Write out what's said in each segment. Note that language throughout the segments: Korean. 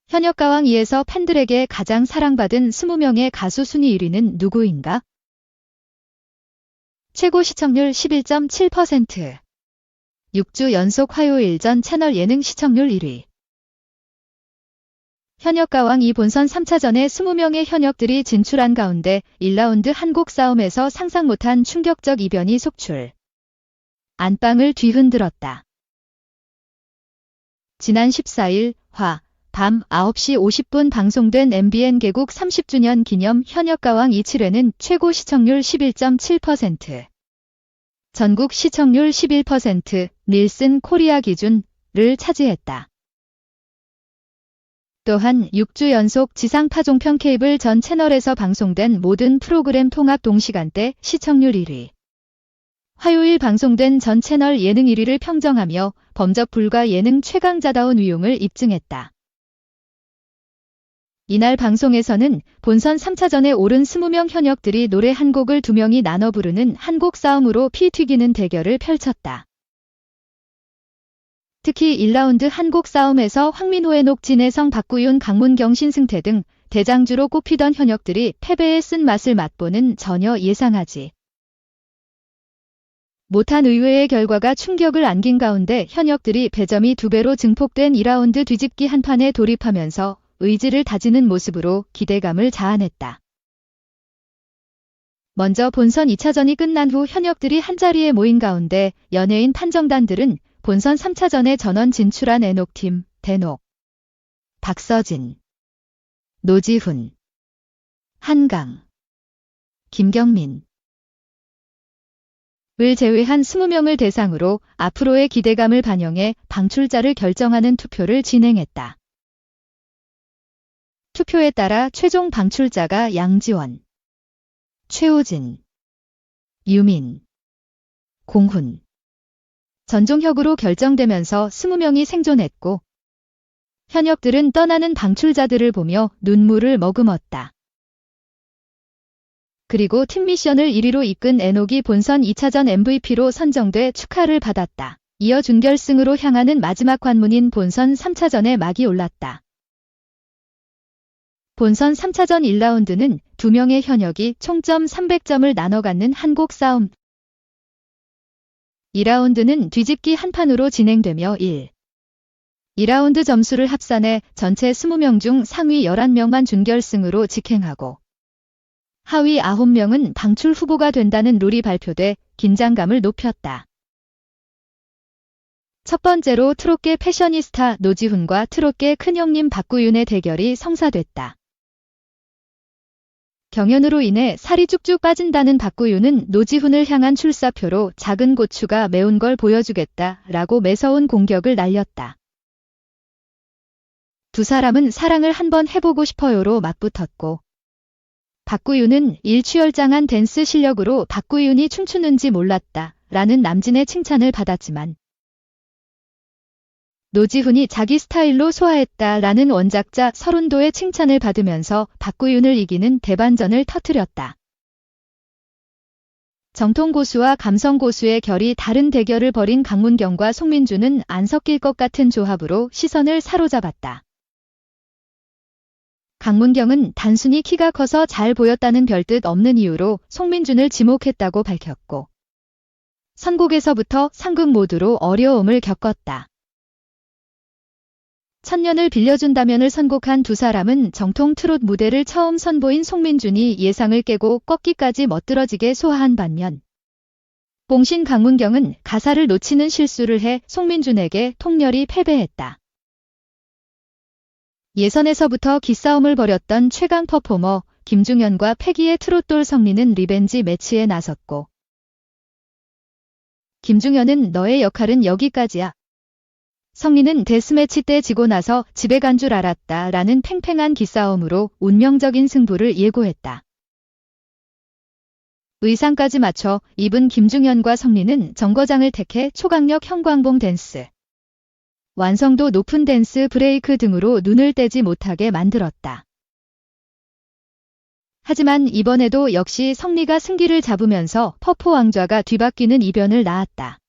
현역가왕 2에서 팬들에게 가장 사랑받은 20명의 가수 순위 1위는 누구인가? 최고 시청률 11.7%. 6주 연속 화요일 전 채널 예능 시청률 1위. 현역가왕 2 본선 3차전에 20명의 현역들이 진출한 가운데 1라운드 한곡 싸움에서 상상 못한 충격적 이변이 속출. 안방을 뒤흔들었다. 지난 14일 밤 9시 50분 방송된 MBN 개국 30주년 기념 현역가왕 2 7회는 최고 시청률 11.7%, 전국 시청률 11%, 닐슨 코리아 기준을 차지했다. 또한 6주 연속 지상파종편 케이블 전 채널에서 방송된 모든 프로그램 통합 동시간대 시청률 1위. 화요일 방송된 전 채널 예능 1위를 평정하며 범접 불가 예능 최강자다운 위용을 입증했다. 이날 방송에서는 본선 3차전에 오른 20명 현역들이 노래 한 곡을 2명이 나눠 부르는 한곡 싸움으로 피 튀기는 대결을 펼쳤다. 특히 1라운드 한곡 싸움에서 황민호의 녹, 진혜성, 박구윤, 강문경, 신승태 등 대장주로 꼽히던 현역들이 패배의 쓴맛을 맛보는 전혀 예상하지 못한 의외의 결과가 충격을 안긴 가운데 현역들이 패점이 2배로 증폭된 2라운드 뒤집기 한판에 돌입하면서 의지를 다지는 모습으로 기대감을 자아냈다. 먼저 본선 2차전이 끝난 후 현역들이 한자리에 모인 가운데 연예인 판정단들은 본선 3차전에 전원 진출한 에녹팀, 대녹, 박서진, 노지훈, 한강, 김경민 을 제외한 20명을 대상으로 앞으로의 기대감을 반영해 방출자를 결정하는 투표를 진행했다. 투표에 따라 최종 방출자가 양지원, 최우진, 유민, 공훈, 전종혁으로 결정되면서 20명이 생존했고 현역들은 떠나는 방출자들을 보며 눈물을 머금었다. 그리고 팀 미션을 1위로 이끈 에녹이 본선 2차전 MVP로 선정돼 축하를 받았다. 이어 준결승으로 향하는 마지막 관문인 본선 3차전에 막이 올랐다. 본선 3차전 1라운드는 2명의 현역이 총점 300점을 나눠 갖는 한곡 싸움. 2라운드는 뒤집기 한판으로 진행되며 2라운드 점수를 합산해 전체 20명 중 상위 11명만 준결승으로 직행하고 하위 9명은 방출 후보가 된다는 룰이 발표돼 긴장감을 높였다. 첫 번째로 트롯계 패셔니스타 노지훈과 트롯계 큰형님 박구윤의 대결이 성사됐다. 경연으로 인해 살이 쭉쭉 빠진다는 박구윤은 노지훈을 향한 출사표로 작은 고추가 매운 걸 보여주겠다라고 매서운 공격을 날렸다. 두 사람은 사랑을 한번 해보고 싶어요로 맞붙었고 박구윤은 일취월장한 댄스 실력으로 박구윤이 춤추는지 몰랐다 라는 남진의 칭찬을 받았지만 노지훈이 자기 스타일로 소화했다 라는 원작자 설운도의 칭찬을 받으면서 박구윤을 이기는 대반전을 터뜨렸다. 정통 고수와 감성 고수의 결이 다른 대결을 벌인 강문경과 송민주는 안 섞일 것 같은 조합으로 시선을 사로잡았다. 강문경은 단순히 키가 커서 잘 보였다는 별뜻 없는 이유로 송민준을 지목했다고 밝혔고 선곡에서부터 상극 모드로 어려움을 겪었다. 천년을 빌려준다면을 선곡한 두 사람은 정통 트롯 무대를 처음 선보인 송민준이 예상을 깨고 꺾기까지 멋들어지게 소화한 반면 봉신 강문경은 가사를 놓치는 실수를 해 송민준에게 통렬히 패배했다. 예선에서부터 기싸움을 벌였던 최강 퍼포머 김중현과 패기의 트롯돌 성리는 리벤지 매치에 나섰고 김중현은 너의 역할은 여기까지야. 성리는 데스매치 때 지고 나서 집에 간 줄 알았다 라는 팽팽한 기싸움으로 운명적인 승부를 예고했다. 의상까지 맞춰 입은 김중현과 성리는 정거장을 택해 초강력 형광봉 댄스, 완성도 높은 댄스 브레이크 등으로 눈을 떼지 못하게 만들었다. 하지만 이번에도 역시 성리가 승기를 잡으면서 퍼포 왕좌가 뒤바뀌는 이변을 낳았다.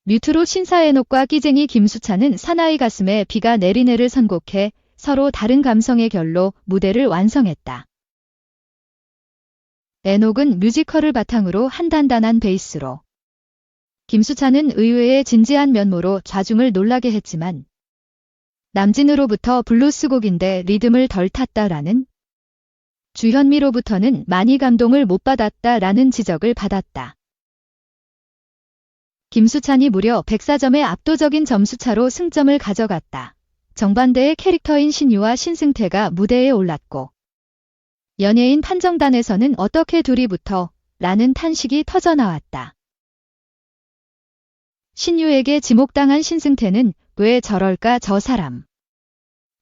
뮤트로 신사에녹과 끼쟁이 김수찬은 사나이 가슴에 비가 내리네를 선곡해 서로 다른 감성의 결로 무대를 완성했다. 에녹은 뮤지컬을 바탕으로 한 단단한 베이스로, 김수찬은 의외의 진지한 면모로 좌중을 놀라게 했지만 남진으로부터 블루스 곡인데 리듬을 덜 탔다라는, 주현미로부터는 많이 감동을 못 받았다라는 지적을 받았다. 김수찬이 무려 104점의 압도적인 점수차로 승점을 가져갔다. 정반대의 캐릭터인 신유와 신승태가 무대에 올랐고 연예인 판정단에서는 어떻게 둘이 붙어? 라는 탄식이 터져나왔다. 신유에게 지목당한 신승태는 왜 저럴까 저 사람.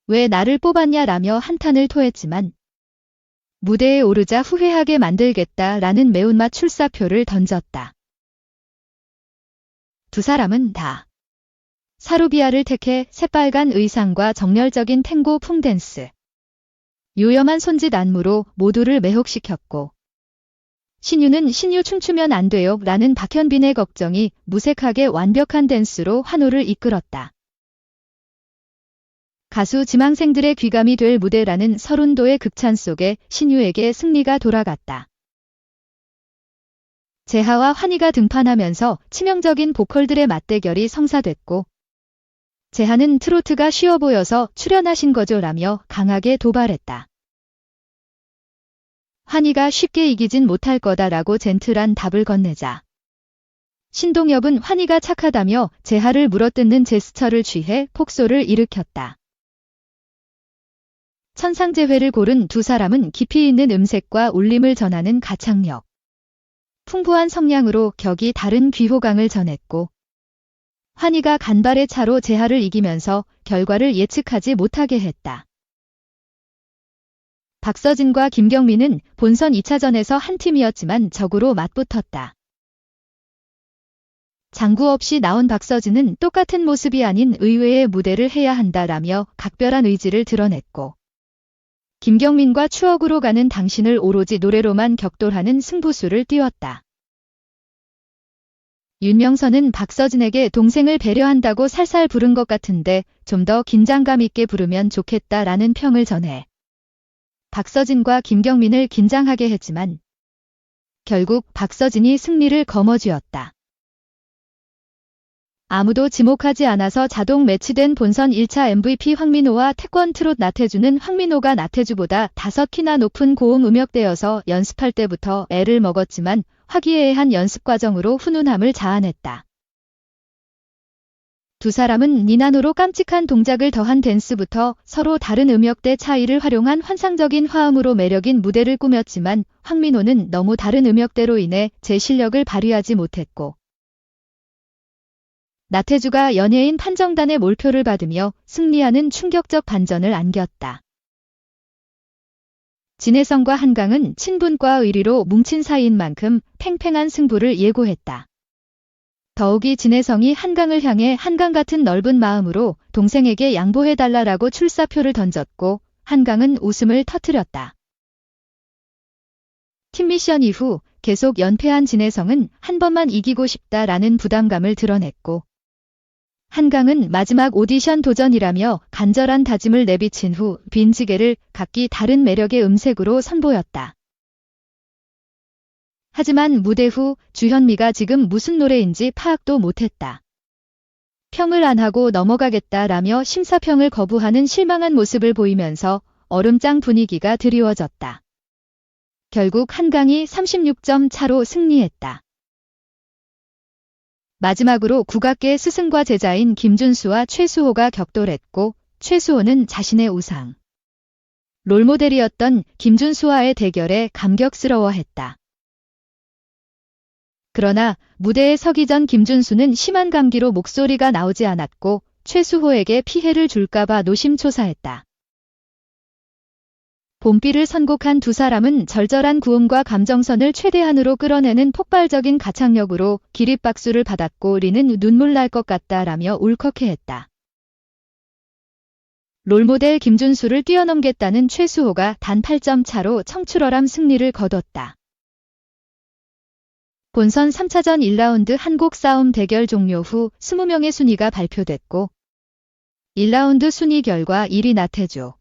왜 나를 뽑았냐라며 한탄을 토했지만 무대에 오르자 후회하게 만들겠다라는 매운맛 출사표를 던졌다. 두 사람은 다 사루비아를 택해 새빨간 의상과 정열적인 탱고 풍댄스, 요염한 손짓 안무로 모두를 매혹시켰고 신유는 신유 춤추면 안 돼요 라는 박현빈의 걱정이 무색하게 완벽한 댄스로 환호를 이끌었다. 가수 지망생들의 귀감이 될 무대라는 서른도의 극찬 속에 신유에게 승리가 돌아갔다. 재하와 환희가 등판하면서 치명적인 보컬들의 맞대결이 성사됐고 재하는 트로트가 쉬워 보여서 출연하신 거죠 라며 강하게 도발했다. 환희가 쉽게 이기진 못할 거다라고 젠틀한 답을 건네자 신동엽은 환희가 착하다며 재하를 물어뜯는 제스처를 취해 폭소를 일으켰다. 천상재회를 고른 두 사람은 깊이 있는 음색과 울림을 전하는 가창력, 풍부한 성량으로 격이 다른 귀호강을 전했고 환희가 간발의 차로 재하를 이기면서 결과를 예측하지 못하게 했다. 박서진과 김경민은 본선 2차전에서 한 팀이었지만 적으로 맞붙었다. 장구 없이 나온 박서진은 똑같은 모습이 아닌 의외의 무대를 해야 한다라며 각별한 의지를 드러냈고 김경민과 추억으로 가는 당신을 오로지 노래로만 격돌하는 승부수를 띄웠다. 윤명선은 박서진에게 동생을 배려한다고 살살 부른 것 같은데 좀 더 긴장감 있게 부르면 좋겠다라는 평을 전해 박서진과 김경민을 긴장하게 했지만 결국 박서진이 승리를 거머쥐었다. 아무도 지목하지 않아서 자동 매치된 본선 1차 MVP 황민호와 태권 트롯 나태주는 황민호가 나태주보다 5키나 높은 고음 음역대여서 연습할 때부터 애를 먹었지만 화기애애한 연습 과정으로 훈훈함을 자아냈다. 두 사람은 니나노로 깜찍한 동작을 더한 댄스부터 서로 다른 음역대 차이를 활용한 환상적인 화음으로 매력인 무대를 꾸몄지만 황민호는 너무 다른 음역대로 인해 제 실력을 발휘하지 못했고 나태주가 연예인 판정단의 몰표를 받으며 승리하는 충격적 반전을 안겼다. 진혜성과 한강은 친분과 의리로 뭉친 사이인 만큼 팽팽한 승부를 예고했다. 더욱이 진혜성이 한강을 향해 한강 같은 넓은 마음으로 동생에게 양보해달라라고 출사표를 던졌고 한강은 웃음을 터뜨렸다. 팀미션 이후 계속 연패한 진혜성은 한 번만 이기고 싶다라는 부담감을 드러냈고 한강은 마지막 오디션 도전이라며 간절한 다짐을 내비친 후 빈지게를 각기 다른 매력의 음색으로 선보였다. 하지만 무대 후 주현미가 지금 무슨 노래인지 파악도 못했다. 평을 안 하고 넘어가겠다라며 심사평을 거부하는 실망한 모습을 보이면서 얼음장 분위기가 드리워졌다. 결국 한강이 36점 차로 승리했다. 마지막으로 국악계 스승과 제자인 김준수와 최수호가 격돌했고 최수호는 자신의 우상, 롤모델이었던 김준수와의 대결에 감격스러워했다. 그러나 무대에 서기 전 김준수는 심한 감기로 목소리가 나오지 않았고 최수호에게 피해를 줄까봐 노심초사했다. 봄비를 선곡한 두 사람은 절절한 구음과 감정선을 최대한으로 끌어내는 폭발적인 가창력으로 기립박수를 받았고 리는 눈물 날 것 같다라며 울컥해했다. 롤모델 김준수를 뛰어넘겠다는 최수호가 단 8점 차로 청출어람 승리를 거뒀다. 본선 3차전 1라운드 한국 싸움 대결 종료 후 20명의 순위가 발표됐고 1라운드 순위 결과 1위 나태주,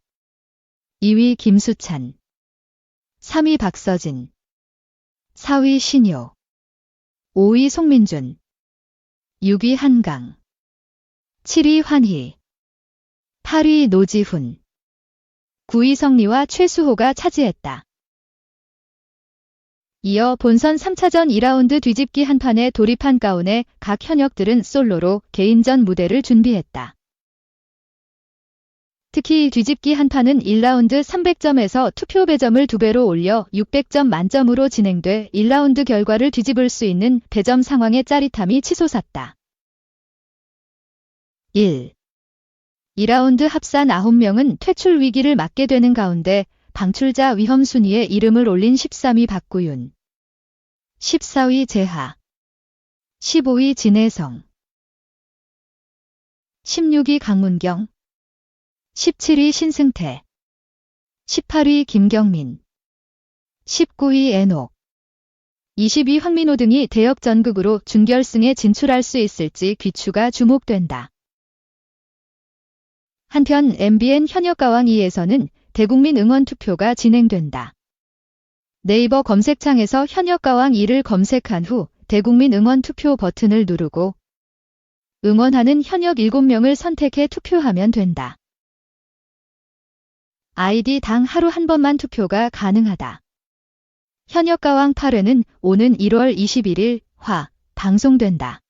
2위 김수찬, 3위 박서진, 4위 신효, 5위 송민준, 6위 한강, 7위 환희, 8위 노지훈, 9위 성리와 최수호가 차지했다. 이어 본선 3차전 2라운드 뒤집기 한판에 돌입한 가운데 각 현역들은 솔로로 개인전 무대를 준비했다. 특히 뒤집기 한판은 1라운드 300점에서 투표 배점을 2배로 올려 600점 만점으로 진행돼 1라운드 결과를 뒤집을 수 있는 배점 상황의 짜릿함이 치솟았다. 1. 2라운드 합산 9명은 퇴출 위기를 맞게 되는 가운데 방출자 위험 순위에 이름을 올린 13위 박구윤, 14위 재하, 15위 진혜성, 16위 강문경, 17위 신승태, 18위 김경민, 19위 애녹, 20위 황민호 등이 대역 전극으로 준결승에 진출할 수 있을지 귀추가 주목된다. 한편 MBN 현역가왕 2에서는 대국민 응원 투표가 진행된다. 네이버 검색창에서 현역가왕 2를 검색한 후 대국민 응원 투표 버튼을 누르고 응원하는 현역 7명을 선택해 투표하면 된다. 아이디당 하루 한 번만 투표가 가능하다. 현역가왕 8회는 오는 1월 21일 방송된다.